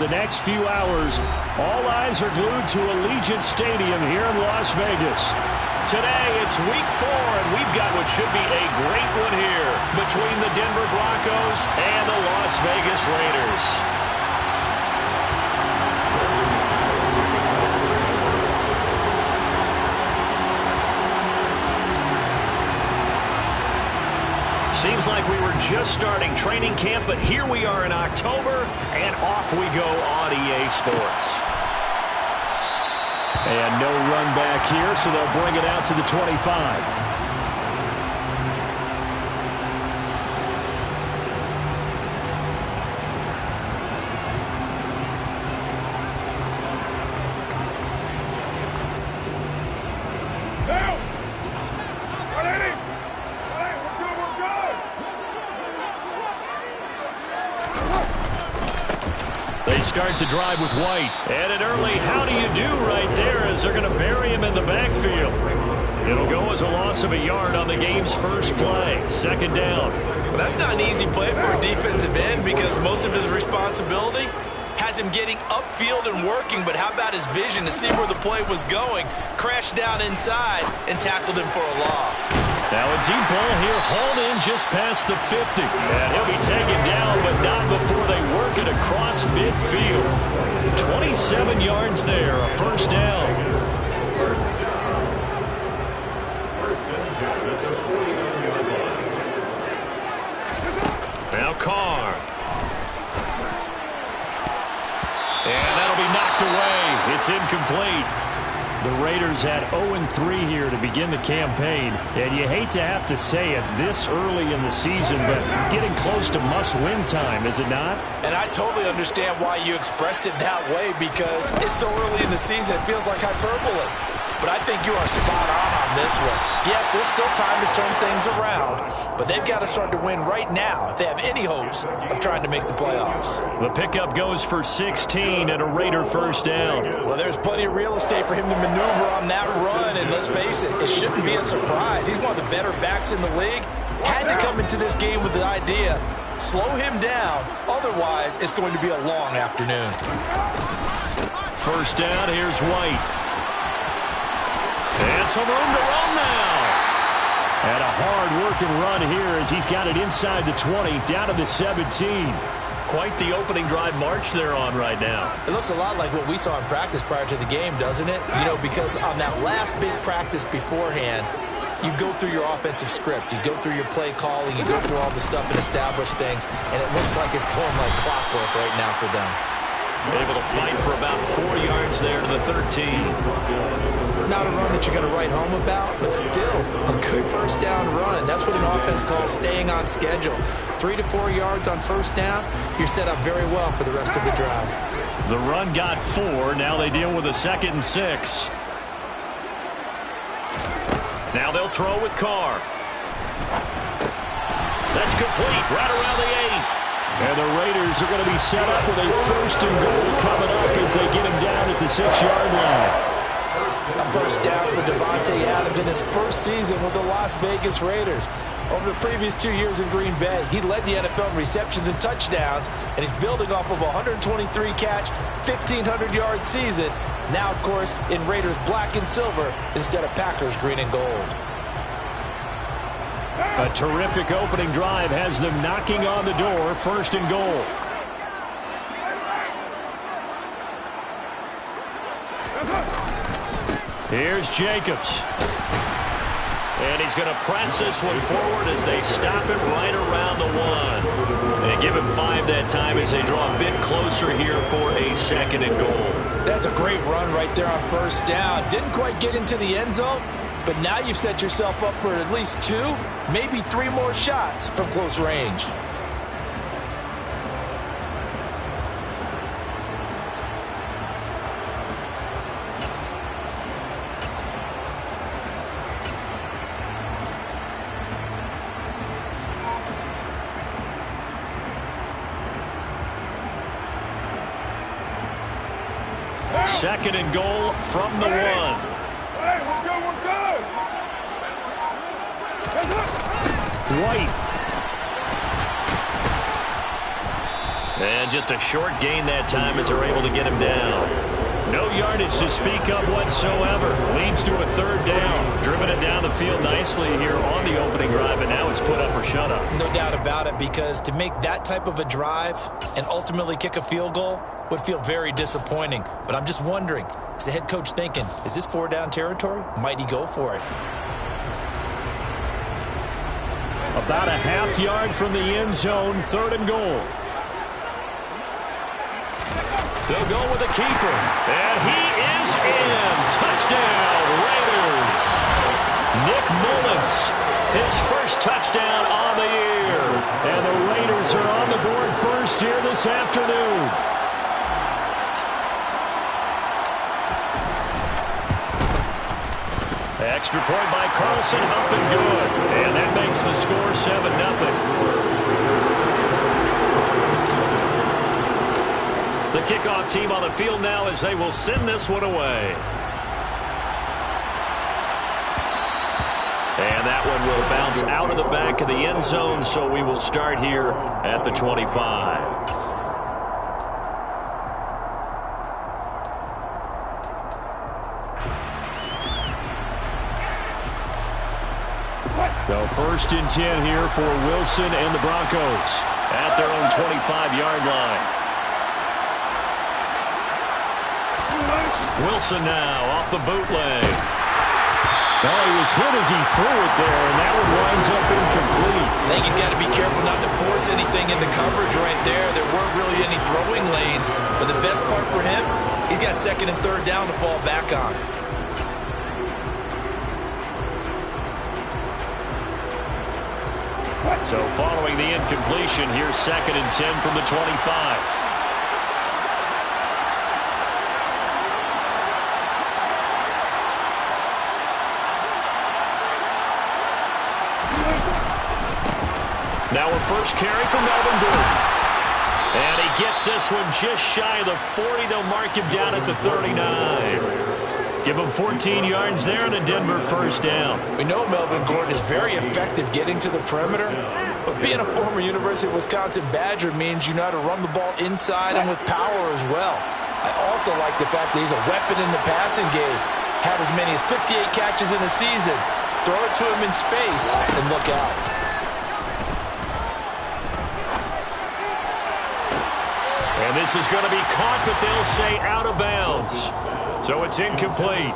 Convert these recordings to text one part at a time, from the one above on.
The next few hours, all eyes are glued to Allegiant Stadium here in Las Vegas. Today, it's week 4, and we've got what should be a great one here between the Denver Broncos and the Las Vegas Raiders. Seems like we were just starting training camp, but here we are in October, and off we go on EA Sports. And no run back here, so they'll bring it out to the 25. Start to drive with White. And an early how do you do right there as they're going to bury him in the backfield. It'll go as a loss of a yard on the game's first play. Second down. Well, that's not an easy play for a defensive end because most of his responsibility has him getting upfield and working, but how about his vision to see where the play was going? Crashed down inside and tackled him for a loss. Now a deep ball here, hauled in just past the 50. And he'll be taken down, but not before they work it across midfield. 27 yards there, a first down. Now Carr. And that'll be knocked away. It's incomplete. The Raiders had 0-3 here to begin the campaign, and you hate to have to say it this early in the season, but getting close to must-win time, is it not? And I totally understand why you expressed it that way because it's so early in the season, it feels like hyperbole. But I think you are spot on this one. Yes, there's still time to turn things around, but they've got to start to win right now if they have any hopes of trying to make the playoffs. The pickup goes for 16 and a Raider first down. Well, there's plenty of real estate for him to maneuver on that run, and let's face it, it shouldn't be a surprise. He's one of the better backs in the league. Had to come into this game with the idea, slow him down, otherwise it's going to be a long afternoon. First down, here's White. And some room to run now. And a hard-working run here as he's got it inside the 20, down to the 17. Quite the opening drive march they're on right now. It looks a lot like what we saw in practice prior to the game, doesn't it? You know, because on that last big practice beforehand, you go through your offensive script. You go through your play calling. You go through all the stuff and establish things. And it looks like it's going like clockwork right now for them. Able to fight for about 4 yards there to the 13. Not a run that you're going to write home about, but still a good first down run. That's what an offense calls staying on schedule. 3 to 4 yards on first down, you're set up very well for the rest of the drive. The run got 4. Now they deal with a 2nd and 6. Now they'll throw with Carr. That's complete right around the 8. And the Raiders are going to be set up with a first and goal coming up as they get him down at the 6-yard line. A first down for Devontae Adams in his first season with the Las Vegas Raiders. Over the previous 2 years in Green Bay, he led the NFL in receptions and touchdowns, and he's building off of a 123-catch, 1,500-yard season. Now, of course, in Raiders black and silver instead of Packers green and gold. A terrific opening drive has them knocking on the door, first and goal. Here's Jacobs. And he's going to press this one forward as they stop it right around the 1. They give him 5 that time as they draw a bit closer here for a 2nd and goal. That's a great run right there on first down. Didn't quite get into the end zone, but now you've set yourself up for at least 2, maybe 3 more shots from close range. Second and goal from the 1. Hey, we're good. White. And just a short gain that time as they're able to get him down. No yardage to speak of whatsoever. Leads to a third down. Driven it down the field nicely here on the opening drive, and now it's put up or shut up. No doubt about it, because to make that type of a drive and ultimately kick a field goal would feel very disappointing. But I'm just wondering, is the head coach thinking, is this 4-down territory? Might he go for it? About a half yard from the end zone, 3rd and goal. They'll go with the keeper. And he is in. Touchdown, Raiders. Nick Mullins, his first touchdown on the year. And the Raiders are on the board first here this afternoon. Extra point by Carlson, up and good. And that makes the score 7-0. The kickoff team on the field now as they will send this one away. And that one will bounce out of the back of the end zone, so we will start here at the 25. So 1st and 10 here for Wilson and the Broncos at their own 25-yard line. Wilson now off the bootleg. Well, he was hit as he threw it there, and that one winds up incomplete. I think he's got to be careful not to force anything into coverage right there. There weren't really any throwing lanes, but the best part for him, he's got 2nd and 3rd down to fall back on. So following the incompletion, here's 2nd and 10 from the 25. Now a first carry from Melvin Gordon. And he gets this one just shy of the 40. They'll mark him down at the 39. Give him 14 yards there and a Denver first down. We know Melvin Gordon is very effective getting to the perimeter, but being a former University of Wisconsin Badger means you know how to run the ball inside and with power as well. I also like the fact that he's a weapon in the passing game. Had as many as 58 catches in a season. Throw it to him in space and look out. And this is going to be caught, but they'll say out of bounds. So it's incomplete.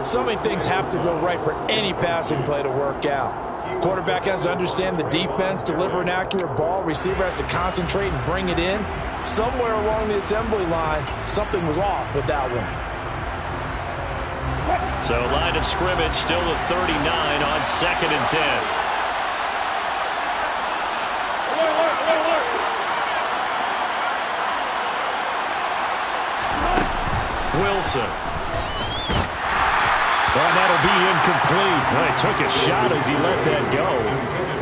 So many things have to go right for any passing play to work out. Quarterback has to understand the defense, deliver an accurate ball. Receiver has to concentrate and bring it in. Somewhere along the assembly line, something was off with that one. So line of scrimmage still the 39 on 2nd and 10. Wilson. And that'll be incomplete. Well, he took a shot as he let that go.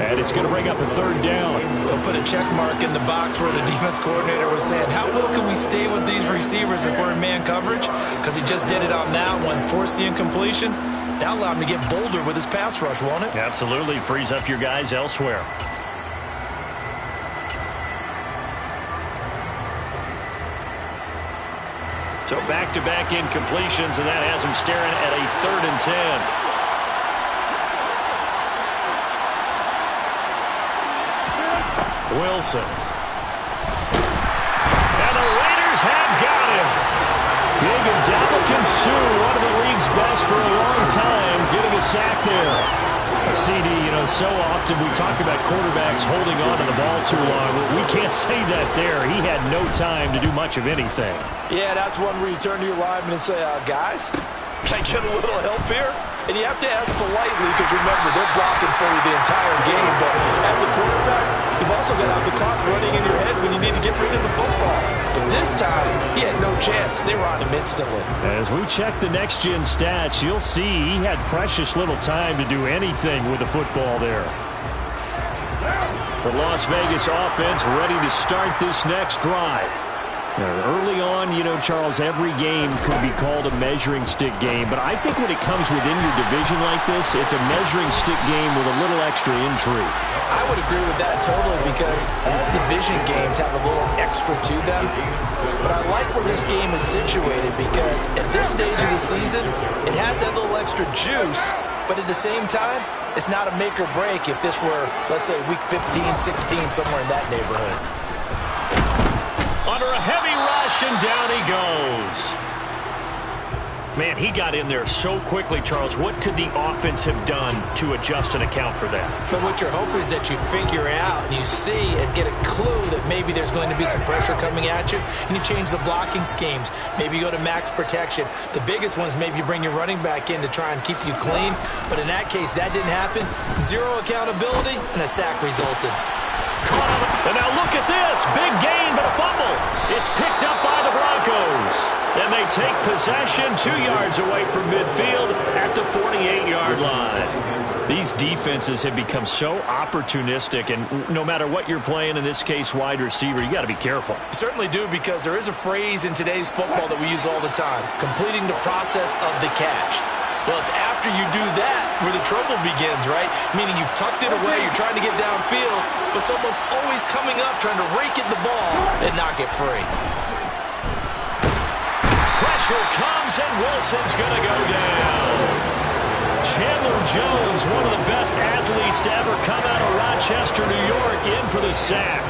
And it's going to bring up a 3rd down. They'll put a check mark in the box where the defense coordinator was saying, how well can we stay with these receivers if we're in man coverage? Because he just did it on that one, forced the incompletion. That'll allow him to get bolder with his pass rush, won't it? Absolutely. Frees up your guys elsewhere. So back-to-back incompletions, and that has him staring at a 3rd and 10. Wilson. And the Raiders have got him. Big Ndamukong Suh, one of the league's best for a long time, getting a sack there. CD, you know, so often we talk about quarterbacks holding on to the ball too long. We can't say that there. He had no time to do much of anything. Yeah, that's one where you turn to your lineman and say, guys, can I get a little help here? And you have to ask politely because, remember, they're blocking for you the entire game. But as a quarterback, you've also got to have the clock running in your head when you need to get rid of the football. But this time, he had no chance. They were on him instantly. As we check the next-gen stats, you'll see he had precious little time to do anything with the football there. The Las Vegas offense ready to start this next drive. Early on, you know, Charles, every game could be called a measuring stick game. But I think when it comes within your division like this, it's a measuring stick game with a little extra intrigue. I would agree with that totally because all division games have a little extra to them. But I like where this game is situated because at this stage of the season, it has that little extra juice. But at the same time, it's not a make or break if this were, let's say, week 15, 16, somewhere in that neighborhood. Under a heavy rush, and down he goes. Man, he got in there so quickly, Charles. What could the offense have done to adjust and account for that? But what you're hoping is that you figure out and you see and get a clue that maybe there's going to be some pressure coming at you, and you change the blocking schemes. Maybe you go to max protection. The biggest one is maybe you bring your running back in to try and keep you clean. But in that case, that didn't happen. Zero accountability, and a sack resulted. And now look at this. Big gain, but a fumble. It's picked up by the Broncos. And they take possession 2 yards away from midfield at the 48-yard line. These defenses have become so opportunistic, and no matter what you're playing, in this case wide receiver, you got to be careful. You certainly do, because there is a phrase in today's football that we use all the time, completing the process of the catch. Well, it's after you do that where the trouble begins, right? Meaning you've tucked it away, you're trying to get downfield, but someone's always coming up trying to rake at the ball and knock it free. Pressure comes, and Wilson's going to go down. Chandler Jones, one of the best athletes to ever come out of Rochester, New York, in for the sack.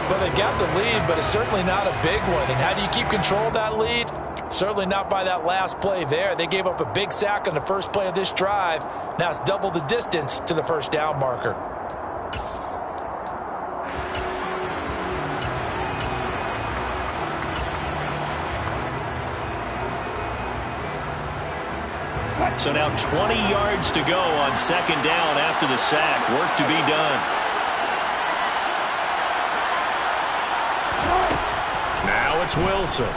Well, they got the lead, but it's certainly not a big one. And how do you keep control of that lead? Certainly not by that last play there. They gave up a big sack on the first play of this drive. Now it's double the distance to the first down marker. So now 20 yards to go on second down after the sack. Work to be done. Now it's Wilson.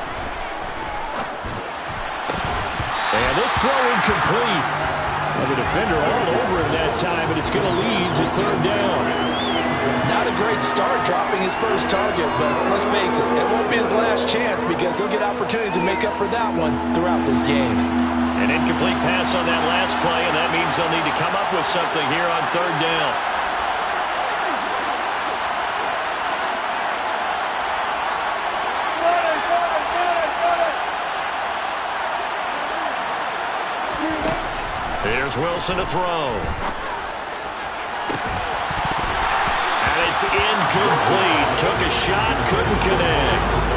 And this throw incomplete. Well, the defender all over him that time, and it's going to lead to third down. Not a great start dropping his first target, but let's face it, it won't be his last chance because he'll get opportunities to make up for that one throughout this game. An incomplete pass on that last play, and that means they'll need to come up with something here on third down. Here's Wilson to throw. And it's incomplete. Took a shot, couldn't connect.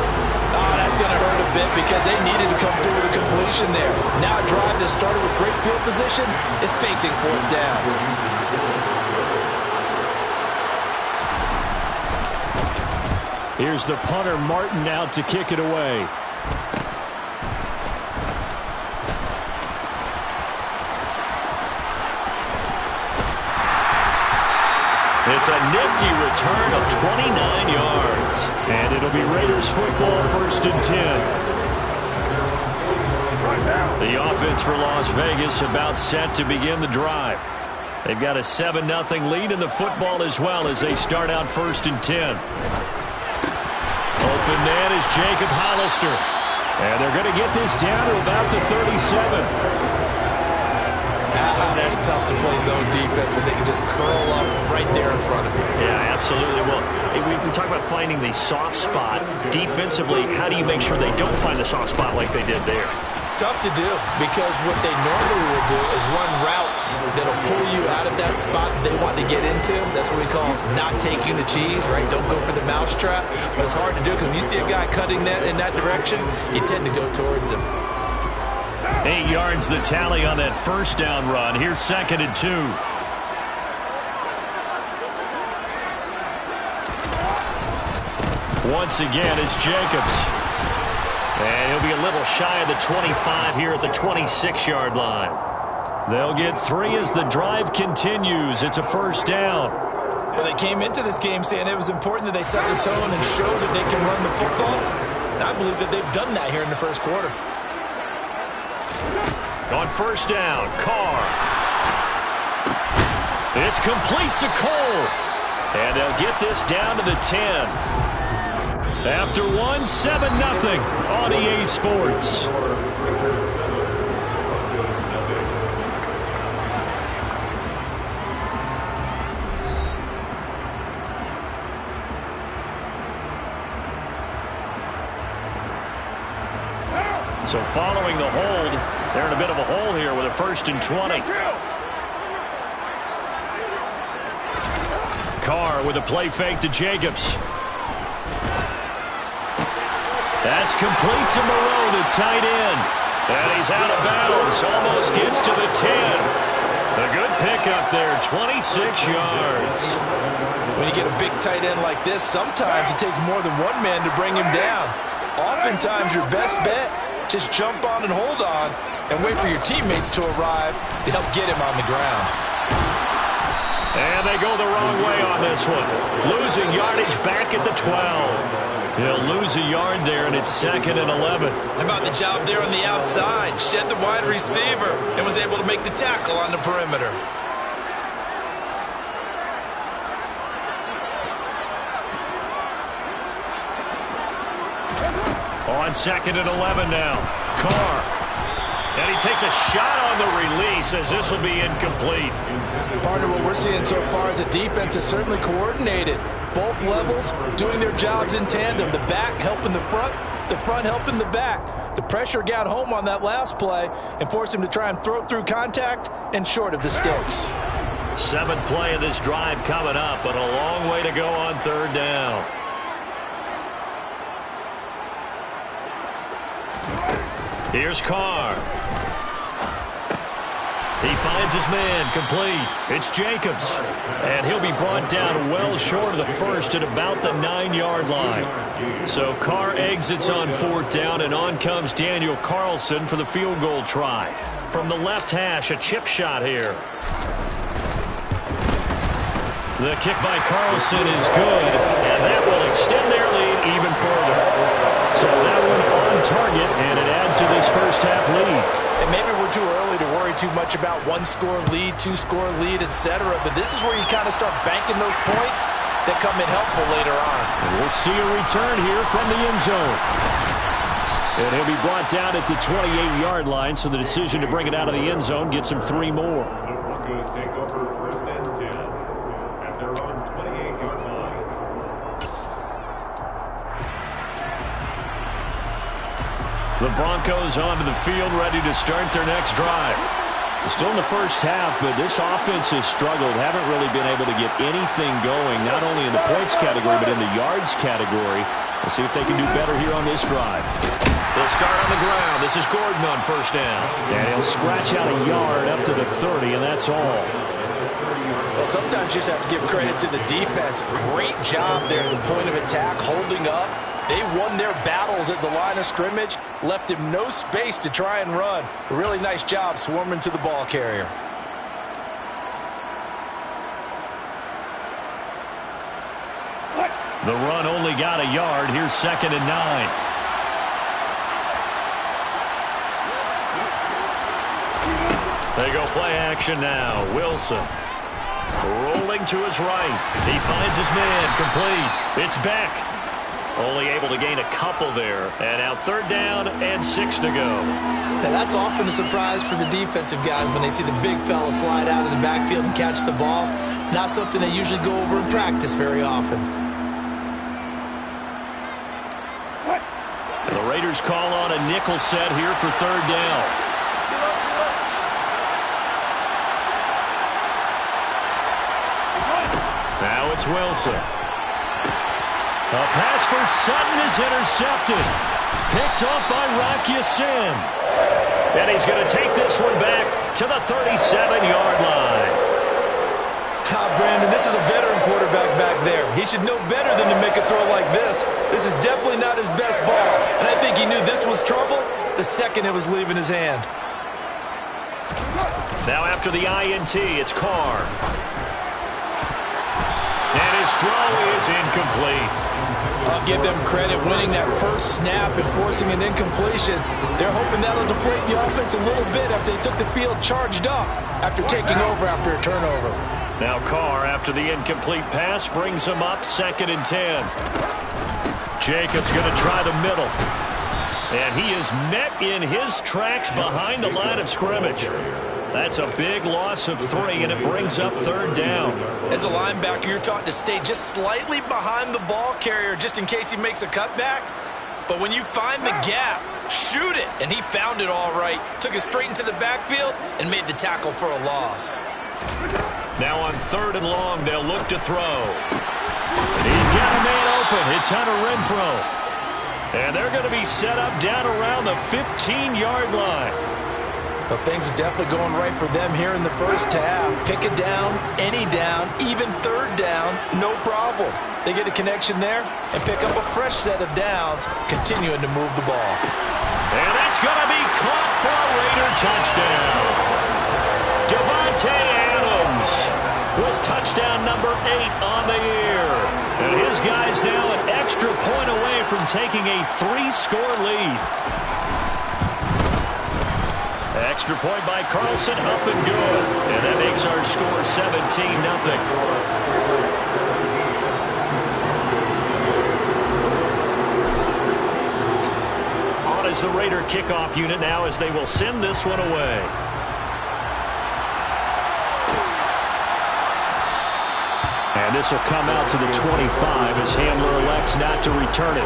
Oh, that's going to hurt a bit because they needed to come through with a completion there. Now a drive that started with great field position is facing fourth down. Here's the punter, Martin, out to kick it away. It's a nifty return of 29 yards. And it'll be Raiders football, 1st and 10. The offense for Las Vegas about set to begin the drive. They've got a 7-0 lead in the football as well as they start out 1st and 10. Open man is Jacob Hollister. And they're going to get this down to about the 37. That's tough to play zone defense when they can just curl up right there in front of you. Yeah, absolutely. Well, we talk about finding the soft spot. Defensively, how do you make sure they don't find the soft spot like they did there? Tough to do because what they normally will do is run routes that'll pull you out of that spot that they want to get into. That's what we call not taking the cheese, right? Don't go for the mousetrap. But it's hard to do because when you see a guy cutting that in that direction, you tend to go towards him. 8 yards the tally on that first down run. Here's 2nd and 2. Once again, it's Jacobs. And he'll be a little shy of the 25 here at the 26-yard line. They'll get 3 as the drive continues. It's a first down. Well, they came into this game saying it was important that they set the tone and show that they can run the football. And I believe that they've done that here in the first quarter. On first down, Carr. It's complete to Cole. And they'll get this down to the 10. After one, 7-0 on EA Sports. So following the hold, they're in a bit of a hole here with a 1st and 20. Carr with a play fake to Jacobs. That's complete to Moreau, the tight end. And he's out of bounds. Almost gets to the 10. A good pickup there, 26 yards. When you get a big tight end like this, sometimes it takes more than one man to bring him down. Oftentimes, your best bet, just jump on and hold on and wait for your teammates to arrive to help get him on the ground. And they go the wrong way on this one. Losing yardage back at the 12. He'll lose a yard there, and it's 2nd and 11. How about the job there on the outside? Shed the wide receiver and was able to make the tackle on the perimeter. On 2nd and 11 now. Carr. And he takes a shot on the release as this will be incomplete. Partner, what we're seeing so far is a defense is certainly coordinated. Both levels doing their jobs in tandem. The back helping the front helping the back. The pressure got home on that last play and forced him to try and throw through contact and short of the sticks. 7th play of this drive coming up, but a long way to go on 3rd down. Here's Carr. He finds his man, complete. It's Jacobs. And he'll be brought down well short of the 1st at about the 9-yard line. So Carr exits on 4th down, and on comes Daniel Carlson for the field goal try. From the left hash, a chip shot here. The kick by Carlson is good, and that will extend their lead even further. So that one on target, and it adds to this first half lead. And maybe we're too early to worry too much about 1-score lead, 2-score lead, etc. But this is where you kind of start banking those points that come in helpful later on. And we'll see a return here from the end zone. And he'll be brought down at the 28-yard line, so the decision to bring it out of the end zone gets him 3 more. The Broncos take over 1st and 10 at their own 28-yard line. The Broncos onto the field, ready to start their next drive. Still in the first half, but this offense has struggled. Haven't really been able to get anything going, not only in the points category, but in the yards category. We'll see if they can do better here on this drive. They'll start on the ground. This is Gordon on 1st down. And he'll scratch out a yard up to the 30, and that's all. Well, sometimes you just have to give credit to the defense. Great job there at the point of attack, holding up. They won their battles at the line of scrimmage, left him no space to try and run. A really nice job swarming to the ball carrier. The run only got a yard. Here's 2nd and 9. They go play action now. Wilson rolling to his right. He finds his man, complete. It's Beck. Only able to gain a couple there. And now 3rd down and 6 to go. Now that's often a surprise for the defensive guys when they see the big fella slide out of the backfield and catch the ball. Not something they usually go over in practice very often. And the Raiders call on a nickel set here for 3rd down. Now it's Wilson. A pass for Sutton is intercepted. Picked off by Rock Ya-Sin. And he's going to take this one back to the 37-yard line. Brandon, this is a veteran quarterback back there. He should know better than to make a throw like this. This is definitely not his best ball. And I think he knew this was trouble the second it was leaving his hand. Now after the INT, it's Carr. And his throw is incomplete. I'll give them credit winning that first snap and forcing an incompletion. They're hoping that'll deflate the offense a little bit after they took the field charged up after taking over after a turnover. Now Carr, after the incomplete pass, brings him up 2nd and 10. Jacobs going to try the middle. And he is met in his tracks behind the line of scrimmage. That's a big loss of 3, and it brings up 3rd down. As a linebacker, you're taught to stay just slightly behind the ball carrier just in case he makes a cutback. But when you find the gap, shoot it. And he found it all right. Took it straight into the backfield and made the tackle for a loss. Now on 3rd and long, they'll look to throw. He's got a man open. It's Hunter Renfrow. And they're going to be set up down around the 15-yard line. Well, things are definitely going right for them here in the first half. Pick a down, any down, even 3rd down, no problem. They get a connection there and pick up a fresh set of downs, continuing to move the ball. And that's going to be caught for a Raider touchdown. Davante Adams with touchdown number 8 on the year. And his guy's now an extra point away from taking a 3-score lead. Extra point by Carlson, up and good. And that makes our score 17-0. On is the Raider kickoff unit now as they will send this one away. And this will come out to the 25 as Handler elects not to return it.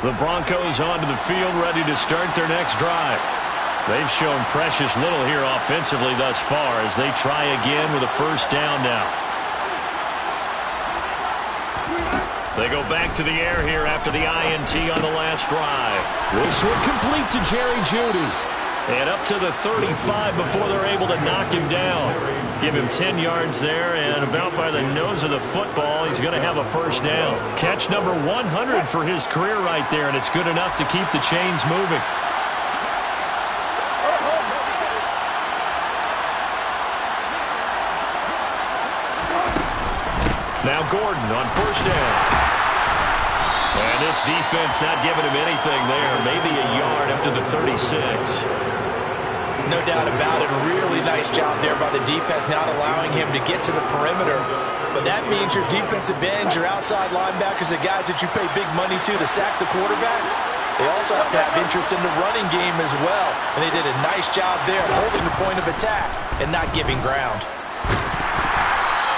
The Broncos onto the field, ready to start their next drive. They've shown precious little here offensively thus far as they try again with a 1st down now. They go back to the air here after the INT on the last drive. This one complete to Jerry Jeudy. And up to the 35 before they're able to knock him down. Give him 10 yards there, and about by the nose of the football, he's going to have a 1st down. Catch number 100 for his career right there, and it's good enough to keep the chains moving. Now Gordon on 1st down. And this defense not giving him anything there. Maybe a yard up to the 36. No doubt about it. Really nice job there by the defense, not allowing him to get to the perimeter. But that means your defensive ends, your outside linebackers, the guys that you pay big money to sack the quarterback, they also have to have interest in the running game as well. And they did a nice job there holding the point of attack and not giving ground.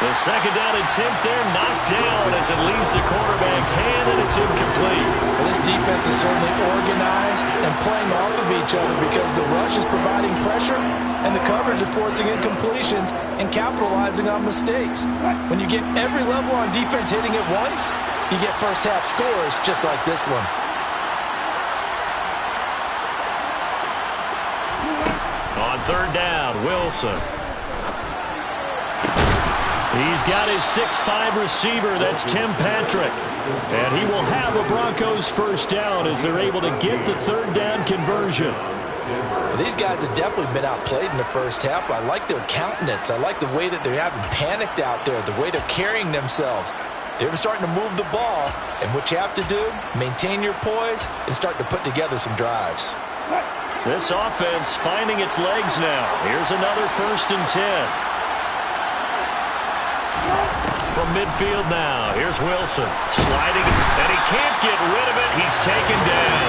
The 2nd down attempt there knocked down as it leaves the quarterback's hand, and it's incomplete. Well, this defense is certainly organized and playing off of each other because the rush is providing pressure and the coverage is forcing incompletions and capitalizing on mistakes. When you get every level on defense hitting at once, you get first half scores just like this one. On 3rd down, Wilson. He's got his 6'5" receiver. That's Tim Patrick. And he will have a Broncos 1st down as they're able to get the 3rd down conversion. Well, these guys have definitely been outplayed in the first half. I like their countenance. I like the way that they haven't panicked out there, the way they're carrying themselves. They're starting to move the ball. And what you have to do, maintain your poise and start to put together some drives. This offense finding its legs now. Here's another 1st and 10. From midfield now, here's Wilson sliding, and he can't get rid of it. He's taken down.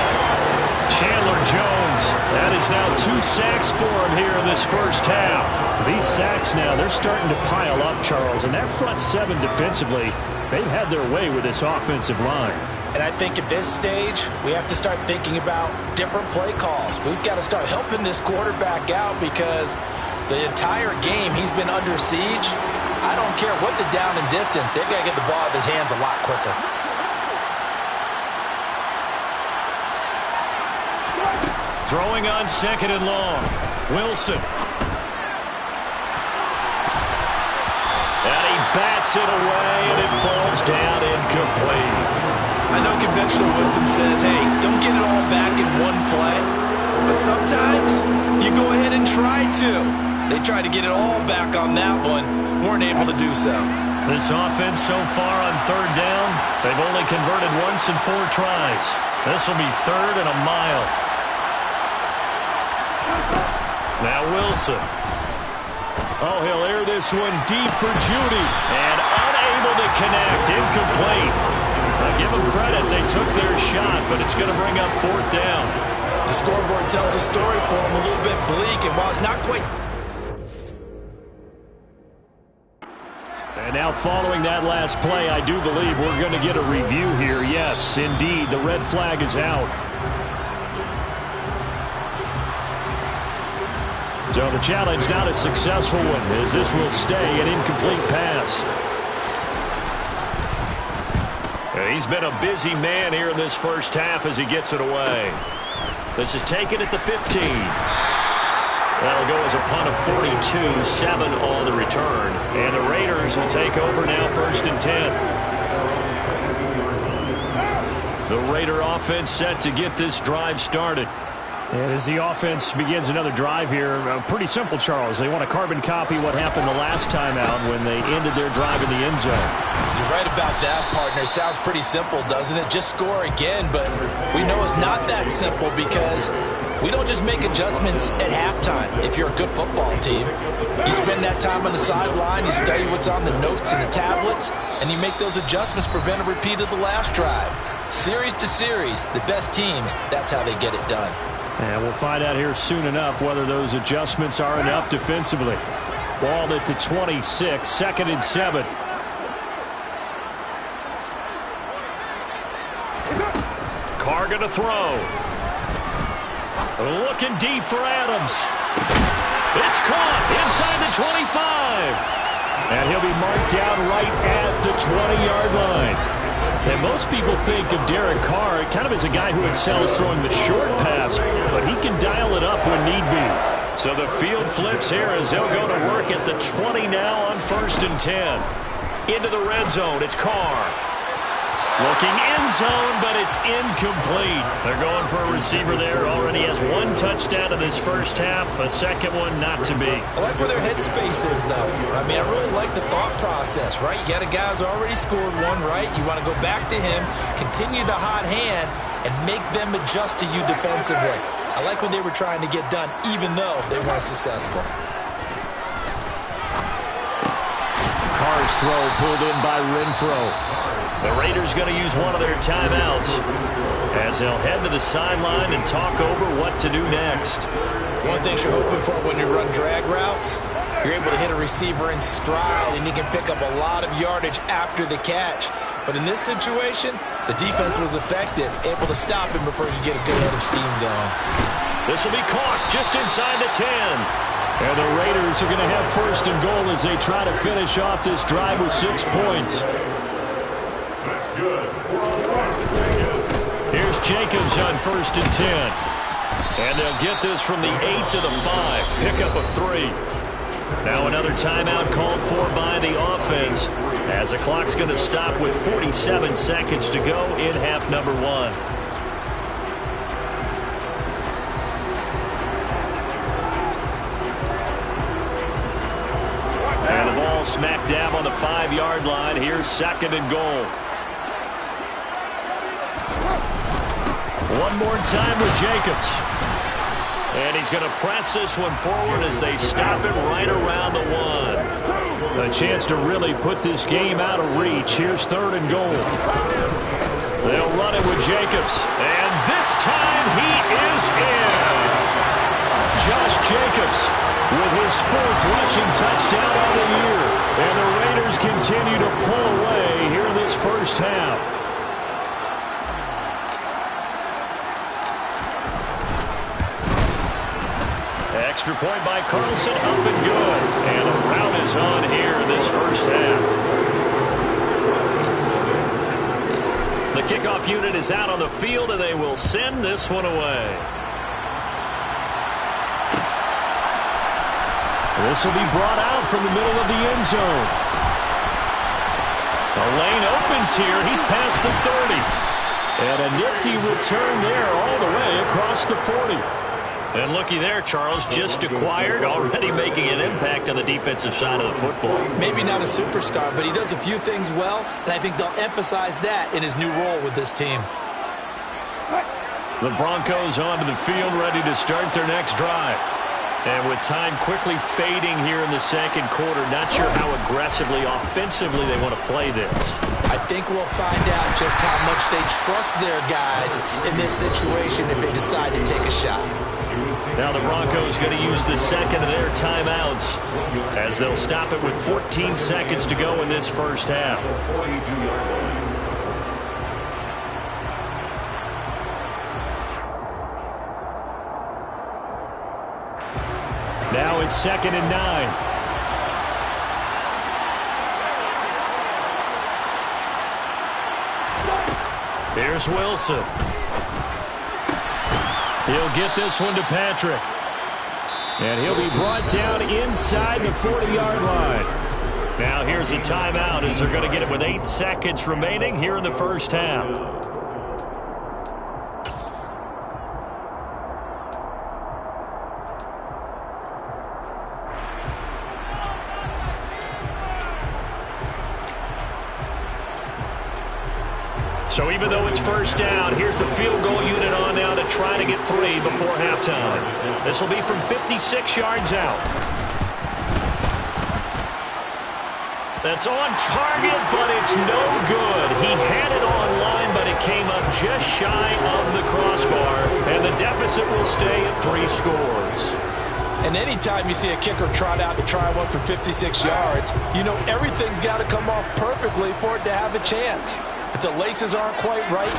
Chandler Jones, that is now 2 sacks for him here in this first half. These sacks now, they're starting to pile up, Charles, and that front 7 defensively, they've had their way with this offensive line. And I think at this stage, we have to start thinking about different play calls. We've got to start helping this quarterback out because the entire game he's been under siege. I don't care what the down and distance. They've got to get the ball out of his hands a lot quicker. Throwing on 2nd and long. Wilson. And he bats it away, and it falls down incomplete. I know conventional wisdom says, hey, don't get it all back in one play. But sometimes you go ahead and try to. They tried to get it all back on that one. Weren't able to do so. This offense so far on third down, they've only converted once in 4 tries. This will be 3rd and a mile. Now Wilson. Oh, he'll air this one deep for Judy. And unable to connect. Incomplete. Now give them credit. They took their shot, but it's going to bring up 4th down. The scoreboard tells a story for them, a little bit bleak, and while it's not quite... And now following that last play, I do believe we're going to get a review here. Yes, indeed, the red flag is out. So the challenge not a successful one, as this will stay an incomplete pass. He's been a busy man here in this first half as he gets it away. This is taken at the 15. That'll go as a punt of 42, 7 on the return. And the Raiders will take over now 1st and 10. The Raider offense set to get this drive started. And as the offense begins another drive here, pretty simple, Charles. They want to carbon copy what happened the last time out when they ended their drive in the end zone. You're right about that, partner. Sounds pretty simple, doesn't it? Just score again, but we know it's not that simple because we don't just make adjustments at halftime if you're a good football team. You spend that time on the sideline, you study what's on the notes and the tablets, and you make those adjustments, prevent a repeat of the last drive. Series to series, the best teams, that's how they get it done. And we'll find out here soon enough whether those adjustments are enough defensively. Ball at the 26, 2nd and 7. Carr going to throw. Looking deep for Adams. It's caught inside the 25. And he'll be marked down right at the 20-yard line. And most people think of Derek Carr kind of as a guy who excels throwing the short pass, but he can dial it up when need be. So the field flips here as they'll go to work at the 20 now on 1st and 10. Into the red zone, it's Carr. Looking end zone, but it's incomplete. They're going for a receiver there. Already has 1 touchdown in this first half. A second one not to be. I like where their headspace is, though. I mean, I really like the thought process, right? You got a guy who's already scored 1, right? You want to go back to him, continue the hot hand, and make them adjust to you defensively. I like what they were trying to get done, even though they weren't successful. Carr's throw pulled in by Renfro. The Raiders going to use one of their timeouts as they'll head to the sideline and talk over what to do next. One thing you're hoping for when you run drag routes, you're able to hit a receiver in stride and he can pick up a lot of yardage after the catch. But in this situation, the defense was effective, able to stop him before he could get a good head of steam going. This will be caught just inside the 10. And the Raiders are going to have 1st and goal as they try to finish off this drive with 6 points. That's good. Here's Jacobs on 1st and 10. And they'll get this from the 8 to the 5. Pickup of 3. Now another timeout called for by the offense as the clock's going to stop with 47 seconds to go in half number 1. And the ball smack dab on the 5-yard line. Here's 2nd and goal. One more time with Jacobs. And he's going to press this one forward as they stop it right around the 1. A chance to really put this game out of reach. Here's 3rd and goal. They'll run it with Jacobs. And this time he is in. Josh Jacobs with his 4th rushing touchdown of the year. And the Raiders continue to pull away here in this first half. Extra point by Carlson, up and good. And the rout is on here in this first half. The kickoff unit is out on the field, and they will send this one away. This will be brought out from the middle of the end zone. The lane opens here. He's past the 30. And a nifty return there all the way across the 40. And looky there, Charles, just acquired, already making an impact on the defensive side of the football. Maybe not a superstar, but he does a few things well, and I think they'll emphasize that in his new role with this team. The Broncos onto the field, ready to start their next drive. And with time quickly fading here in the second quarter, not sure how aggressively, offensively they want to play this. I think we'll find out just how much they trust their guys in this situation if they decide to take a shot. Now the Broncos going to use the second of their timeouts as they'll stop it with 14 seconds to go in this first half. Now it's 2nd and 9. Here's Wilson. He'll get this one to Patrick. And he'll be brought down inside the 40-yard line. Now here's a timeout as they're going to get it with 8 seconds remaining here in the first half. So even though it's first down, here's the field goal unit on now to try to get 3 before halftime. This will be from 56 yards out. That's on target, but it's no good. He had it on line, but it came up just shy of the crossbar, and the deficit will stay at 3 scores. And anytime you see a kicker trot out to try one from 56 yards, you know everything's got to come off perfectly for it to have a chance. If the laces aren't quite right,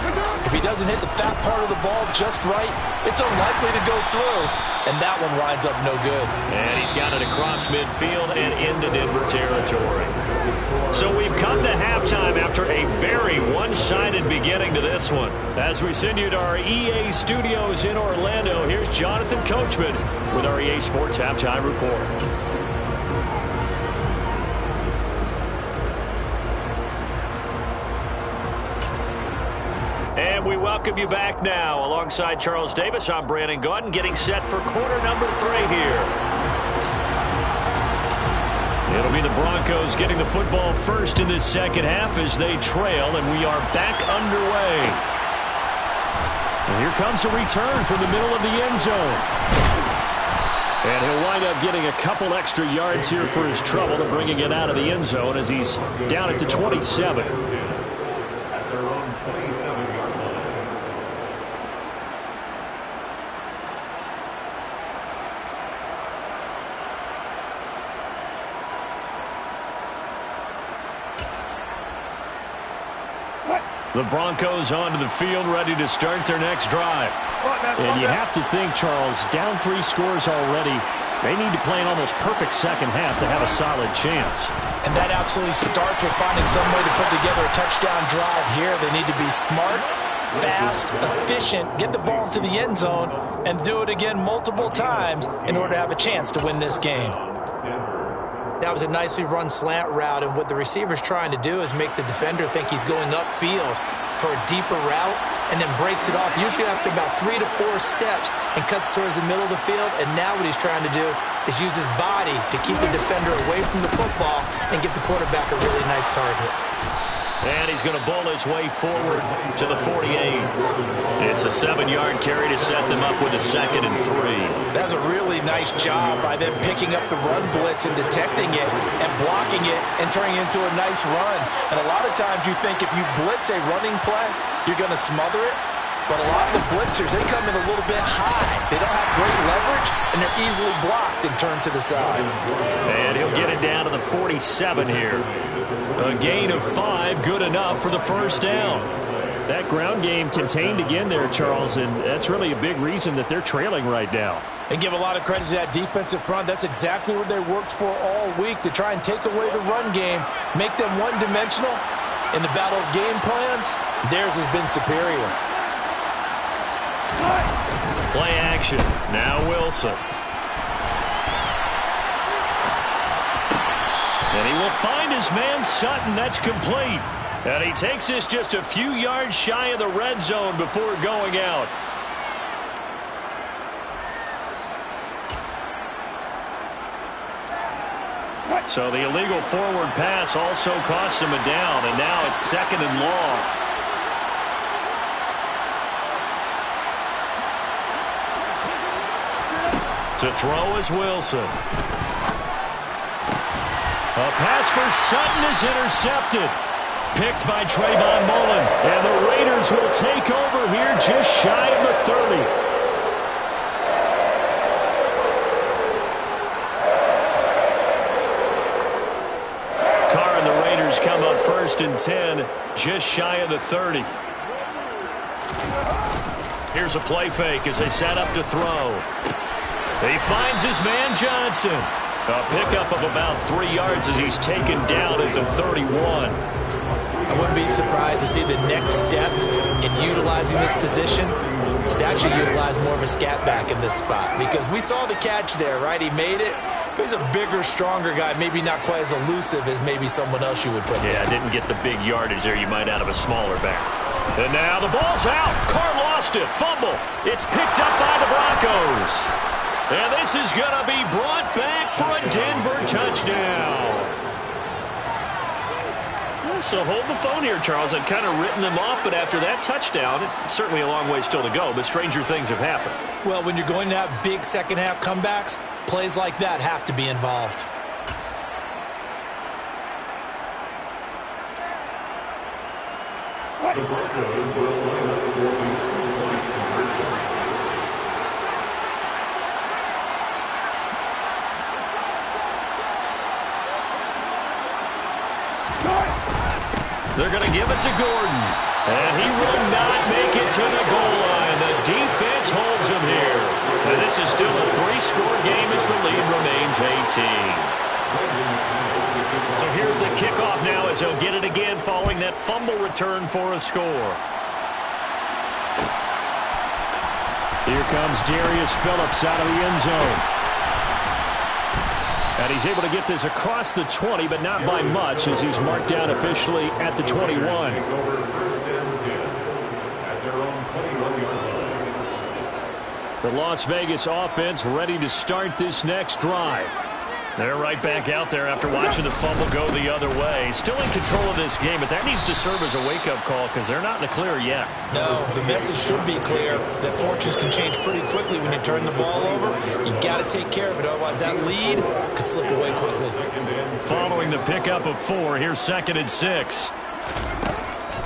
if he doesn't hit the fat part of the ball just right, it's unlikely to go through, and that one winds up no good. And he's got it across midfield and into Denver territory. So we've come to halftime after a very one-sided beginning to this one. As we send you to our EA studios in Orlando, here's Jonathan Coachman with our EA Sports Halftime Report. And we welcome you back now. Alongside Charles Davis, I'm Brandon Gaudin, getting set for quarter number 3 here. It'll be the Broncos getting the football first in this second half as they trail, and we are back underway. And here comes a return from the middle of the end zone. And he'll wind up getting a couple extra yards here for his trouble and bringing it out of the end zone as he's down at the 27. The Broncos onto the field, ready to start their next drive. And you have to think, Charles, down 3 scores already. They need to play an almost perfect second half to have a solid chance. And that absolutely starts with finding some way to put together a touchdown drive here. They need to be smart, fast, efficient, get the ball to the end zone, and do it again multiple times in order to have a chance to win this game. That was a nicely run slant route, and what the receiver's trying to do is make the defender think he's going upfield for a deeper route and then breaks it off, usually after about 3 to 4 steps, and cuts towards the middle of the field. And now what he's trying to do is use his body to keep the defender away from the football and give the quarterback a really nice target. And he's going to bowl his way forward to the 48. It's a 7-yard carry to set them up with a 2nd and 3. That's a really nice job by them picking up the run blitz and detecting it and blocking it and turning it into a nice run. And a lot of times you think if you blitz a running play, you're going to smother it. But a lot of the blitzers, they come in a little bit high. They don't have great leverage, and they're easily blocked and turned to the side. And he'll get it down to the 47 here. A gain of 5, good enough for the first down. That ground game contained again there, Charles, and that's really a big reason that they're trailing right now. And give a lot of credit to that defensive front. That's exactly what they worked for all week, to try and take away the run game, make them one-dimensional. In the battle of game plans, theirs has been superior. Play action. Now Wilson. And he will find his man Sutton. That's complete. And he takes this just a few yards shy of the red zone before going out. So the illegal forward pass also costs him a down, and now it's 2nd and long. To throw is Wilson. A pass for Sutton is intercepted. Picked by Trayvon Mullen. And the Raiders will take over here just shy of the 30. Come up 1st and 10, just shy of the 30. Here's a play fake as they set up to throw. He finds his man Johnson. A pickup of about 3 yards as he's taken down at the 31. I wouldn't be surprised to see the next step in utilizing this position is to actually utilize more of a scat back in this spot, because we saw the catch there, right? He made it. He's a bigger, stronger guy, maybe not quite as elusive as maybe someone else you would put there. Yeah, didn't get the big yardage there you might out of a smaller back. And now the ball's out. Carr lost it. Fumble. It's picked up by the Broncos. And this is going to be brought back for a Denver touchdown. So hold the phone here, Charles. I've kind of written them off, but after that touchdown, it's certainly a long way still to go, but stranger things have happened. Well, when you're going to have big second-half comebacks, plays like that have to be involved. The Broncos will line up for the 2-point conversion. They're going to give it to Gordon. And he will not make it to the goal line. The defense holds him here. And this is still a 3-score game as the lead remains 18. So here's the kickoff now as he'll get it again following that fumble return for a score. Here comes Darius Phillips out of the end zone. And he's able to get this across the 20, but not by much, as he's marked down officially at the 21. Take over 1st and 10 at their own 21-yard line. The Las Vegas offense ready to start this next drive. They're right back out there after watching the fumble go the other way. Still in control of this game, but that needs to serve as a wake-up call because they're not in the clear yet. No, the message should be clear that fortunes can change pretty quickly when you turn the ball over. You got to take care of it, otherwise that lead could slip away quickly. Following the pickup of 4, here's 2nd and 6.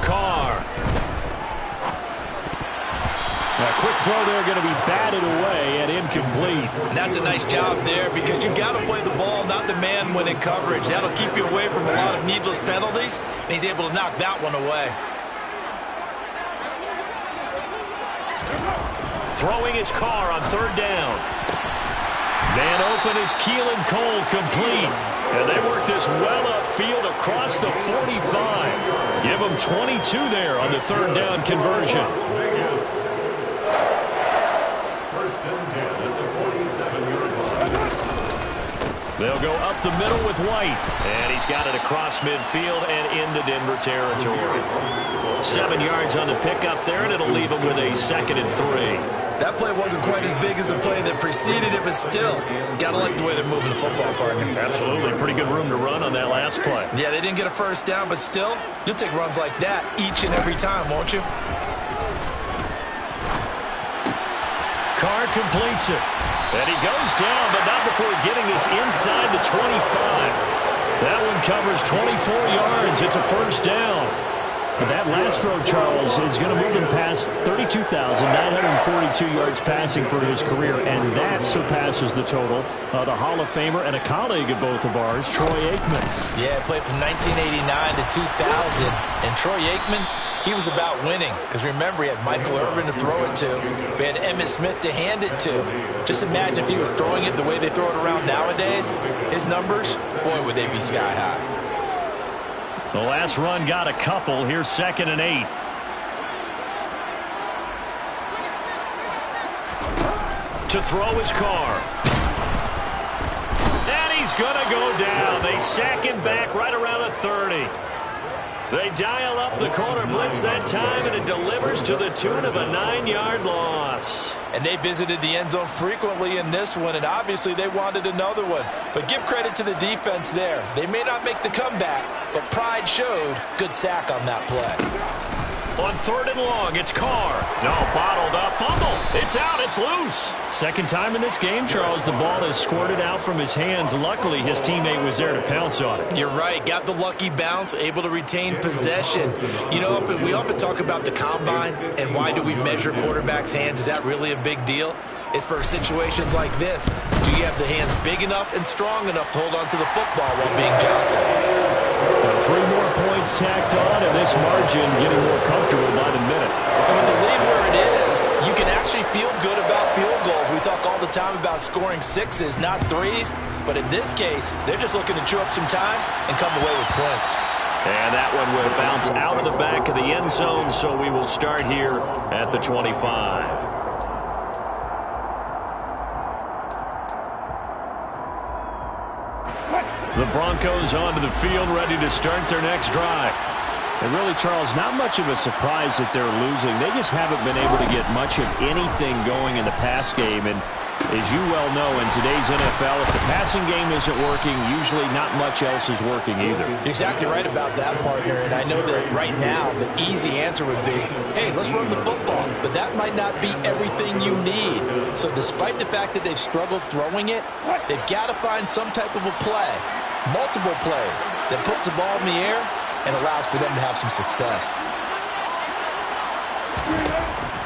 Carr. A quick throw there going to be batted away and incomplete. And that's a nice job there, because you've got to play the ball, not the man when in coverage. That'll keep you away from a lot of needless penalties, and he's able to knock that one away. Throwing his Carr on 3rd down. Man open is Keelan Cole, complete. And they work this well upfield across the 45. Give them 22 there on the 3rd down conversion. They'll go up the middle with White. And he's got it across midfield and into Denver territory. 7 yards on the pickup there, and it'll leave him with a 2nd and 3. That play wasn't quite as big as the play that preceded it, but still, got to like the way they're moving the football, partner. Absolutely. Pretty good room to run on that last play. Yeah, they didn't get a 1st down, but still, you'll take runs like that each and every time, won't you? Carr completes it. And he goes down, but not before getting this inside the 25. That one covers 24 yards. It's a 1st down. That last throw, Charles, is going to move him past 32,942 yards passing for his career, and that surpasses the total of the Hall of Famer and a colleague of both of ours, Troy Aikman. Yeah, played from 1989 to 2000, and Troy Aikman, he was about winning, because remember, he had Michael Irvin to throw it to. We had Emmitt Smith to hand it to. Just imagine if he was throwing it the way they throw it around nowadays. His numbers, boy, would they be sky high. The last run got a couple. Here's 2nd and 8. To throw his Carr. And he's going to go down. They sack him back right around the 30. They dial up the corner blitz that time, and it delivers to the tune of a 9-yard loss. And they visited the end zone frequently in this one, and obviously they wanted another one. But give credit to the defense there. They may not make the comeback, but pride showed. Good sack on that play. On 3rd and long, it's Carr. No, bottled up. Fumble. It's out. It's loose. Second time in this game, Charles, the ball has squirted out from his hands. Luckily, his teammate was there to pounce on it. You're right. Got the lucky bounce, able to retain possession. You know, we often talk about the combine and why do we measure quarterbacks' hands. Is that really a big deal? It's for situations like this. Do you have the hands big enough and strong enough to hold on to the football while being jostled? 3 more points tacked on, and this margin getting more comfortable by the minute. And with the lead where it is, you can actually feel good about field goals. We talk all the time about scoring 6s, not 3s. But in this case, they're just looking to chew up some time and come away with points. And that one will bounce out of the back of the end zone, so we will start here at the 25. The Broncos onto the field, ready to start their next drive. And really, Charles, not much of a surprise that they're losing. They just haven't been able to get much of anything going in the pass game. And as you well know, in today's NFL, if the passing game isn't working, usually not much else is working either. You're exactly right about that, partner. And I know that right now, the easy answer would be, hey, let's run the football. But that might not be everything you need. So despite the fact that they've struggled throwing it, they've got to find some type of a play. Multiple plays that puts the ball in the air and allows for them to have some success.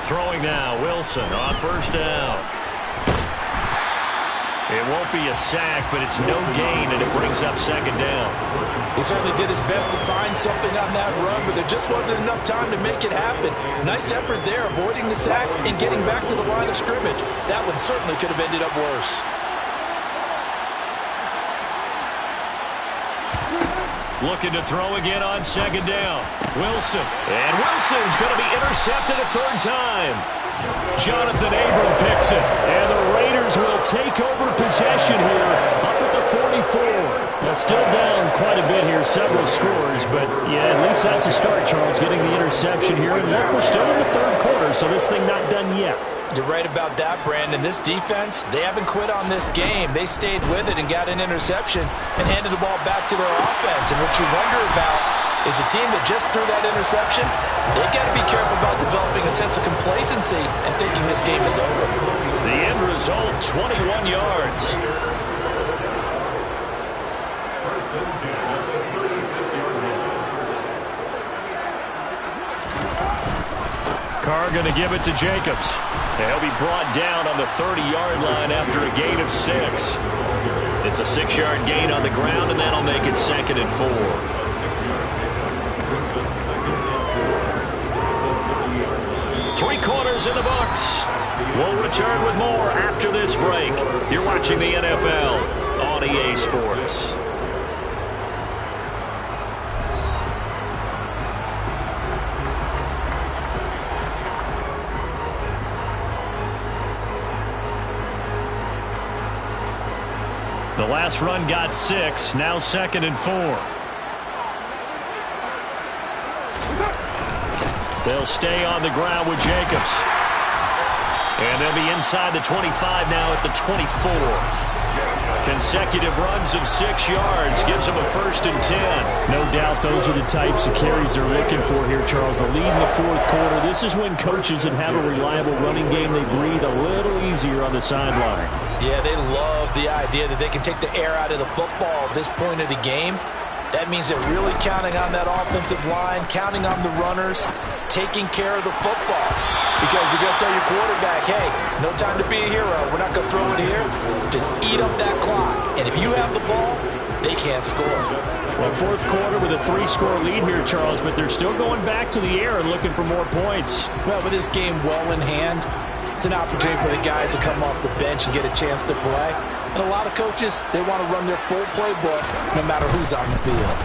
Throwing now, Wilson on 1st down. It won't be a sack, but it's no gain, and it brings up 2nd down. He certainly did his best to find something on that run, but there just wasn't enough time to make it happen. Nice effort there, avoiding the sack and getting back to the line of scrimmage. That one certainly could have ended up worse. Looking to throw again on 2nd down. Wilson. And Wilson's going to be intercepted a 3rd time. Jonathan Abram picks it. And the Raiders will take over possession here up at the 44. Now still down quite a bit here, several scores, but yeah, at least that's a start, Charles, getting the interception here. And look, we're still in the 3rd quarter, so this thing not done yet. You're right about that, Brandon. This defense, they haven't quit on this game. They stayed with it and got an interception and handed the ball back to their offense. And what you wonder about is the team that just threw that interception, they've got to be careful about developing a sense of complacency and thinking this game is over. The end result, 21 yards. First and 10 at the 36-yard line. Carr going to give it to Jacobs. And he'll be brought down on the 30-yard line after a gain of 6. It's a 6-yard gain on the ground, and that'll make it 2nd and 4. Three quarters in the books. We'll return with more after this break. You're watching the NFL on EA Sports. The last run got 6, now 2nd and 4. They'll stay on the ground with Jacobs. And they'll be inside the 25 now at the 24. Consecutive runs of 6 yards gives them a 1st and 10. No doubt those are the types of carries they're looking for here, Charles. The lead in the 4th quarter. This is when coaches that have a reliable running game, they breathe a little easier on the sideline. Yeah, they love the idea that they can take the air out of the football at this point of the game. That means they're really counting on that offensive line, counting on the runners, taking care of the football. Because you're going to tell your quarterback, hey, no time to be a hero. We're not going to throw it here. Just eat up that clock. And if you have the ball, they can't score. Well, 4th quarter with a 3-score lead here, Charles, but they're still going back to the air and looking for more points. Well, with this game well in hand, it's an opportunity for the guys to come off the bench and get a chance to play. And a lot of coaches, they want to run their full playbook no matter who's on the field.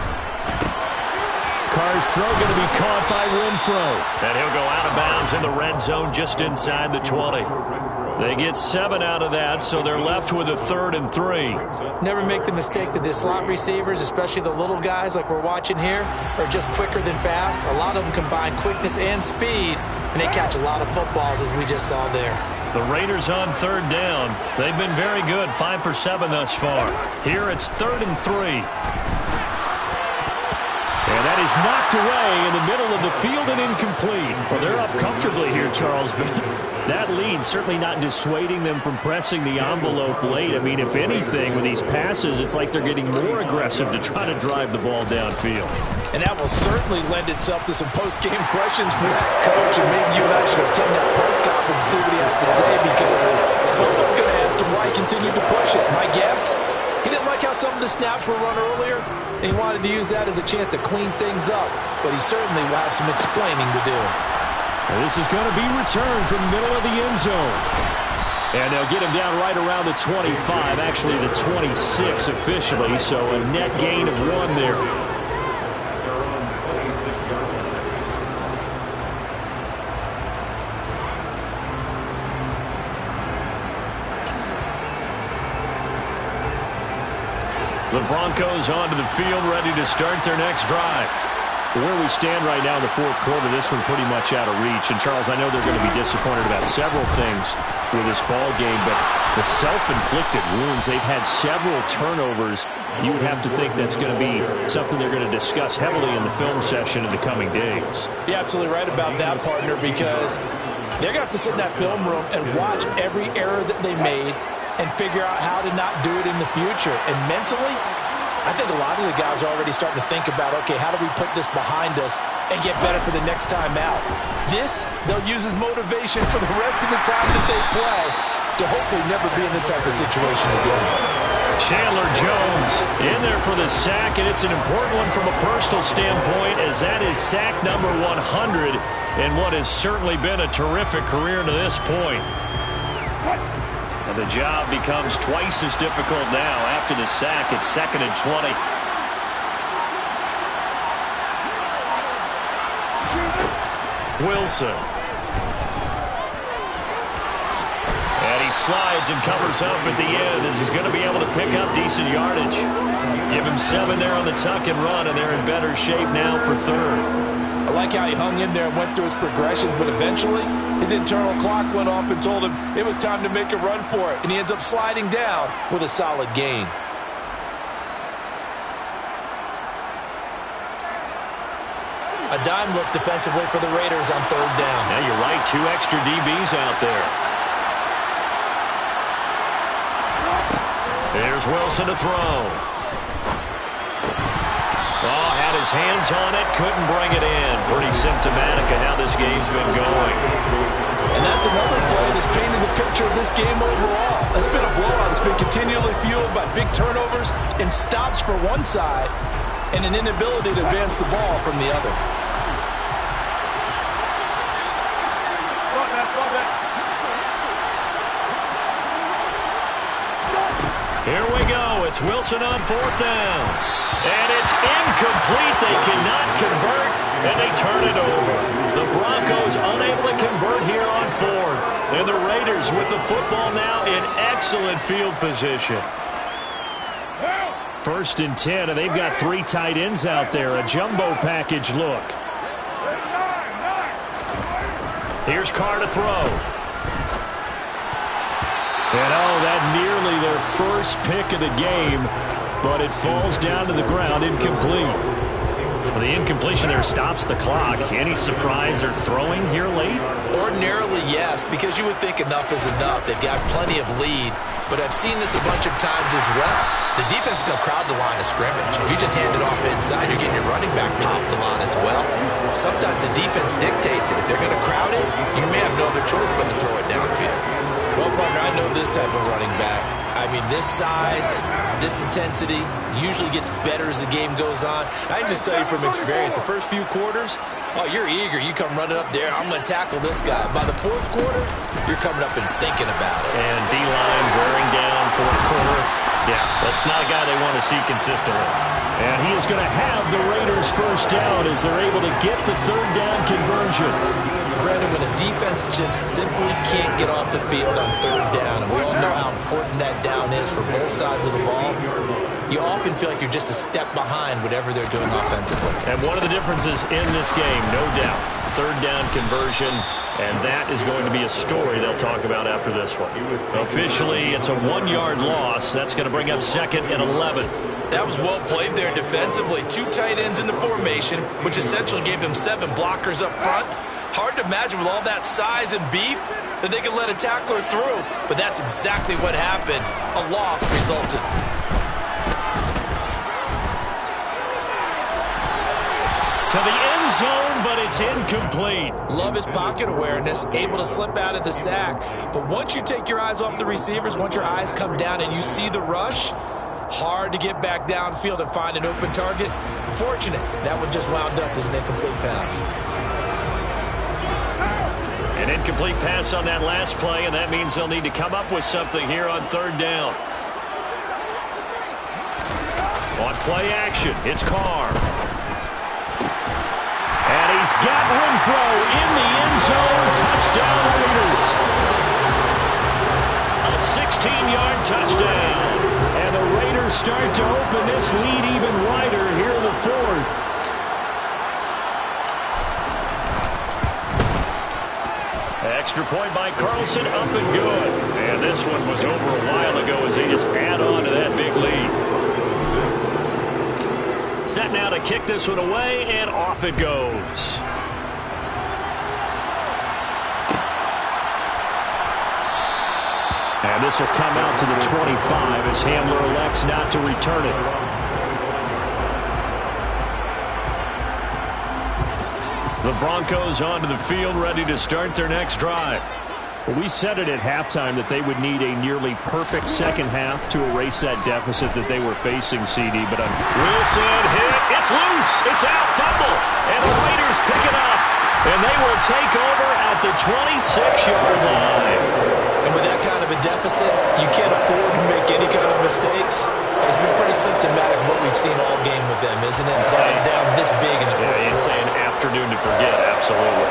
Carr's throw going to be caught by Renfro. And he'll go out of bounds in the red zone just inside the 20. They get 7 out of that, so they're left with a 3rd and 3. Never make the mistake that the slot receivers, especially the little guys like we're watching here, are just quicker than fast. A lot of them combine quickness and speed, and they catch a lot of footballs as we just saw there. The Raiders on third down. They've been very good, 5 for 7 thus far. Here it's 3rd and 3. And that is knocked away in the middle of the field and incomplete. Well, they're up comfortably here, Charles, but that lead certainly not dissuading them from pressing the envelope late. I mean, if anything, with these passes, it's like they're getting more aggressive to try to drive the ball downfield. And that will certainly lend itself to some post-game questions for that coach, and maybe you and I should attend that press conference and see what he has to say, because someone's going to ask him why he continued to push it. My guess, he didn't like how some of the snaps were run earlier, and he wanted to use that as a chance to clean things up, but he certainly will have some explaining to do. And this is going to be returned from the middle of the end zone. And they'll get him down right around the 25, actually the 26 officially, so a net gain of 1 there. The Broncos onto the field, ready to start their next drive. Where we stand right now in the fourth quarter, this one pretty much out of reach. And, Charles, I know they're going to be disappointed about several things with this ball game, but the self-inflicted wounds, they've had several turnovers. You would have to think that's going to be something they're going to discuss heavily in the film session in the coming days. You're absolutely right about that, partner, because they're going to have to sit in that film room and watch every error that they made and figure out how to not do it in the future. And mentally, I think a lot of the guys are already starting to think about, okay, how do we put this behind us and get better for the next time out? This, they'll use as motivation for the rest of the time that they play to hopefully never be in this type of situation again. Chandler Jones in there for the sack, and it's an important one from a personal standpoint, as that is sack number 100 in what has certainly been a terrific career to this point. And the job becomes twice as difficult now after the sack. It's 2nd and 20. Wilson. And he slides and covers up at the end as he's going to be able to pick up decent yardage. Give him 7 there on the tuck and run, and they're in better shape now for 3rd. I like how he hung in there and went through his progressions, but eventually his internal clock went off and told him it was time to make a run for it, and he ends up sliding down with a solid gain. A dime look defensively for the Raiders on 3rd down. Yeah, you're right. 2 extra DBs out there. There's Wilson to throw. Oh, had his hands on it, couldn't bring it in. Pretty symptomatic of how this game's been going. And that's another play that's painted the picture of this game overall. It's been a blowout. It's been continually fueled by big turnovers and stops for one side and an inability to advance the ball from the other. Here we go. It's Wilson on 4th down. And it's incomplete. They cannot convert, and they turn it over. The Broncos unable to convert here on 4th. And the Raiders with the football now in excellent field position. 1st and 10, and they've got 3 tight ends out there. A jumbo package look. Here's Carr to throw. And that nearly their first pick of the game, but it falls down to the ground, incomplete. Well, the incompletion there stops the clock. Any surprise they're throwing here late? Ordinarily, yes, because you would think enough is enough. They've got plenty of lead, but I've seen this a bunch of times as well. The defense is going to crowd the line of scrimmage. If you just hand it off inside, you're getting your running back popped a lot as well. Sometimes the defense dictates it. If they're going to crowd it, you may have no other choice but to throw it downfield. Well, partner, I know this type of running back. I mean, this size, this intensity usually gets better as the game goes on. I can just tell you from experience, the first few quarters, oh, you're eager. You come running up there, I'm going to tackle this guy. By the 4th quarter, you're coming up and thinking about it. And D-line wearing down 4th quarter. Yeah, that's not a guy they want to see consistently. And he is going to have the Raiders' first down as they're able to get the 3rd down conversion. Brandon, when a defense just simply can't get off the field on 3rd down, and we all know how important that down is for both sides of the ball, you often feel like you're just a step behind whatever they're doing offensively. And one of the differences in this game, no doubt, 3rd down conversion And that is going to be a story they'll talk about after this one. Officially, it's a 1-yard loss. That's going to bring up 2nd and 11. That was well played there defensively. 2 tight ends in the formation, which essentially gave them 7 blockers up front. Hard to imagine with all that size and beef that they could let a tackler through. But that's exactly what happened. A loss resulted. To the end zone, but it's incomplete. Love his pocket awareness, able to slip out of the sack. But once you take your eyes off the receivers, once your eyes come down and you see the rush, hard to get back downfield and find an open target. Fortunate, that one just wound up as an incomplete pass. An incomplete pass on that last play, and that means they'll need to come up with something here on 3rd down. On play action, it's Carr. And he's got Renfro in the end zone. Touchdown, Raiders. A 16-yard touchdown. And the Raiders start to open this lead even wider here in the 4th. Extra point by Carlson, up and good. And this one was over a while ago as they just add on to that big lead. Set now to kick this one away, and off it goes. And this will come out to the 25 as Hamler elects not to return it. The Broncos onto the field, ready to start their next drive. Well, we said it at halftime that they would need a nearly perfect second half to erase that deficit that they were facing, CD. But Wilson hit. It's loose. It's out. Fumble. And the Raiders pick it up. And they will take over at the 26-yard line. And with that kind of a deficit, you can't afford to make any kind of mistakes. It's been pretty symptomatic of what we've seen all game with them, isn't it? Down this big in the fourth quarter. It's an afternoon to forget, absolutely.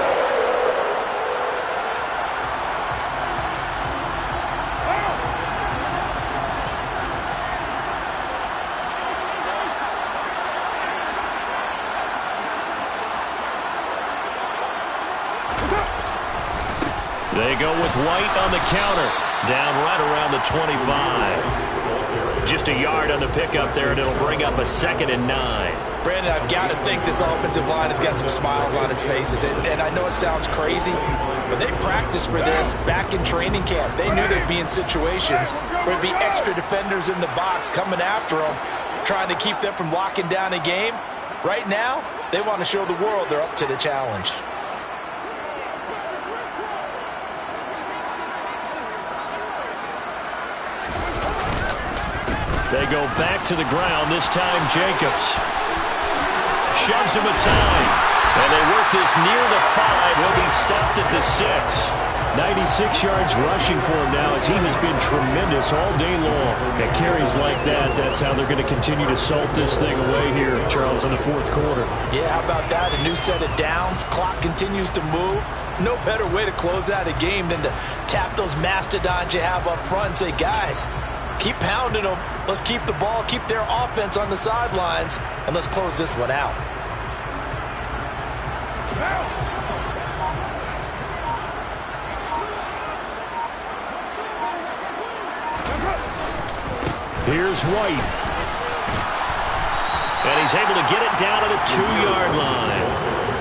They go with White on the counter. Down right around the 25. Just a yard on the pickup there, and it'll bring up a 2nd and 9. Brandon, I've got to think this offensive line has got some smiles on its faces. And I know it sounds crazy, but they practiced for this back in training camp. They knew they'd be in situations where there'd be extra defenders in the box coming after them, trying to keep them from locking down a game. Right now, they want to show the world they're up to the challenge. They go back to the ground, this time Jacobs. Shoves him aside. And they work this near the 5. He'll be stopped at the 6. 96 yards rushing for him now as he has been tremendous all day long. At carries like that, that's how they're going to continue to salt this thing away here, Charles, in the 4th quarter. Yeah, how about that? A new set of downs. Clock continues to move. No better way to close out a game than to tap those mastodons you have up front and say, guys, keep pounding them. Let's keep the ball, keep their offense on the sidelines, and let's close this one out. Here's White. And he's able to get it down to the 2-yard line.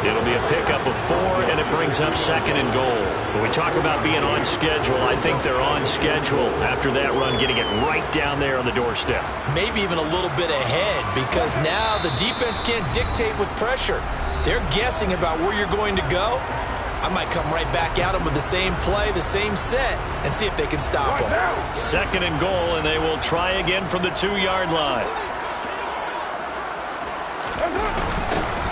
It'll be a pickup of 4, and it brings up 2nd and goal. When we talk about being on schedule, I think they're on schedule after that run, getting it right down there on the doorstep. Maybe even a little bit ahead, because now the defense can't dictate with pressure. They're guessing about where you're going to go. I might come right back at them with the same play, the same set, and see if they can stop them. 2nd and goal, and they will try again from the 2-yard line.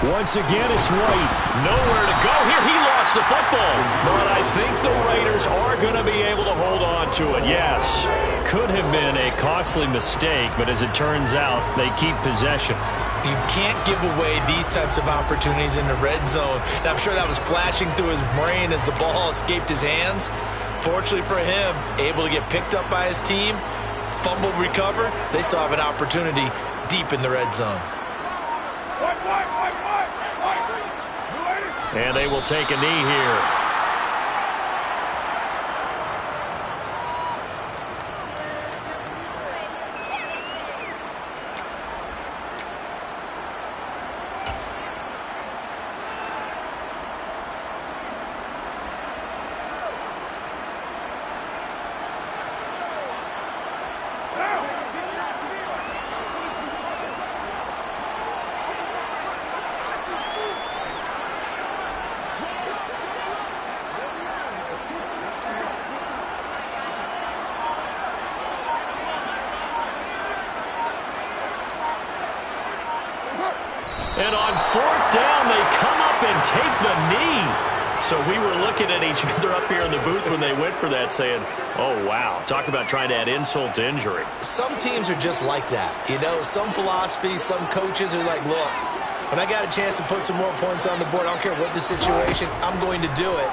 Once again, it's White. Nowhere to go here. He lost the football. But I think the Raiders are going to be able to hold on to it. Yes. Could have been a costly mistake, but as it turns out, they keep possession. You can't give away these types of opportunities in the red zone. And I'm sure that was flashing through his brain as the ball escaped his hands. Fortunately for him, able to get picked up by his team, fumble recover. They still have an opportunity deep in the red zone. And they will take a knee here. take the knee. So we were looking at each other up here in the booth when they went for that saying, oh, wow. Talk about trying to add insult to injury. Some teams are just like that. You know, some philosophies, some coaches are like, look, when I got a chance to put some more points on the board, I don't care what the situation, I'm going to do it.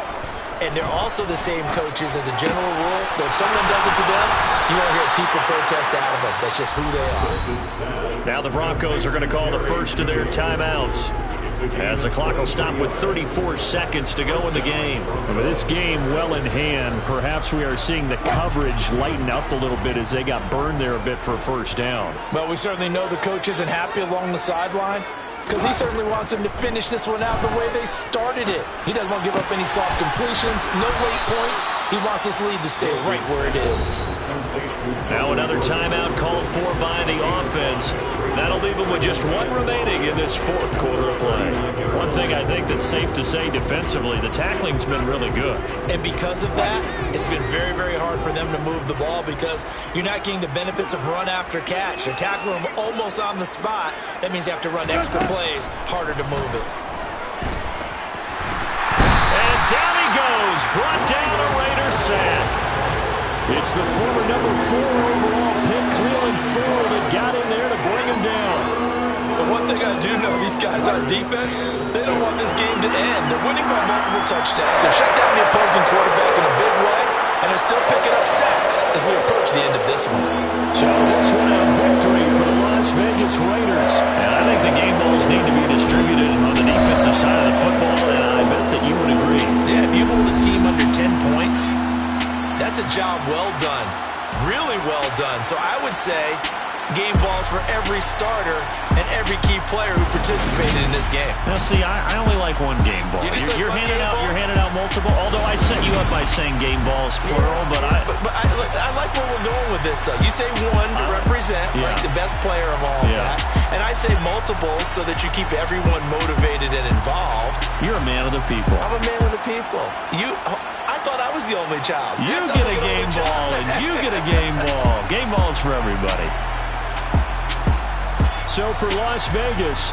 And they're also the same coaches as a general rule that if someone does it to them, you won't hear people protest out of them. That's just who they are. Now the Broncos are going to call the first of their timeouts, as the clock will stop with 34 seconds to go in the game. With this game well in hand, perhaps we are seeing the coverage lighten up a little bit as they got burned there a bit for a first down. Well, we certainly know the coach isn't happy along the sideline because he certainly wants them to finish this one out the way they started it. He doesn't want to give up any soft completions, no late points. He wants his lead to stay right where it is. Now another timeout called for by the offense. That'll leave them with just one remaining in this fourth quarter of play. One thing I think that's safe to say defensively, the tackling's been really good. And because of that, it's been very, very hard for them to move the ball because you're not getting the benefits of run after catch. They're tackling them almost on the spot. That means you have to run extra plays, harder to move it. And down he goes, brought down a Raider sack. It's the former number 4 overall pick, Cleveland Ford, that got in there to bring him down. But one thing I do know, these guys on defense, they don't want this game to end. They're winning by multiple touchdowns. They've shut down the opposing quarterback in a big way, and they're still picking up sacks as we approach the end of this one. So this one a victory for the Las Vegas Raiders. And I think the game balls need to be distributed on the defensive side of the football, and I bet that you would agree. Yeah, if you hold a team under 10 points, that's a job well done. Really well done. So I would say game balls for every starter and every key player who participated in this game. Now, see, I only like one game ball. You're handing out multiple, although I set you up by saying game balls, plural, but I like where we're going with this, though. You say one to represent, like the best player of all that, and I say multiple so that you keep everyone motivated and involved. You're a man of the people. I'm a man of the people. I thought I was the only child. You get a game ball, and you get a game ball. Game balls for everybody. So for Las Vegas,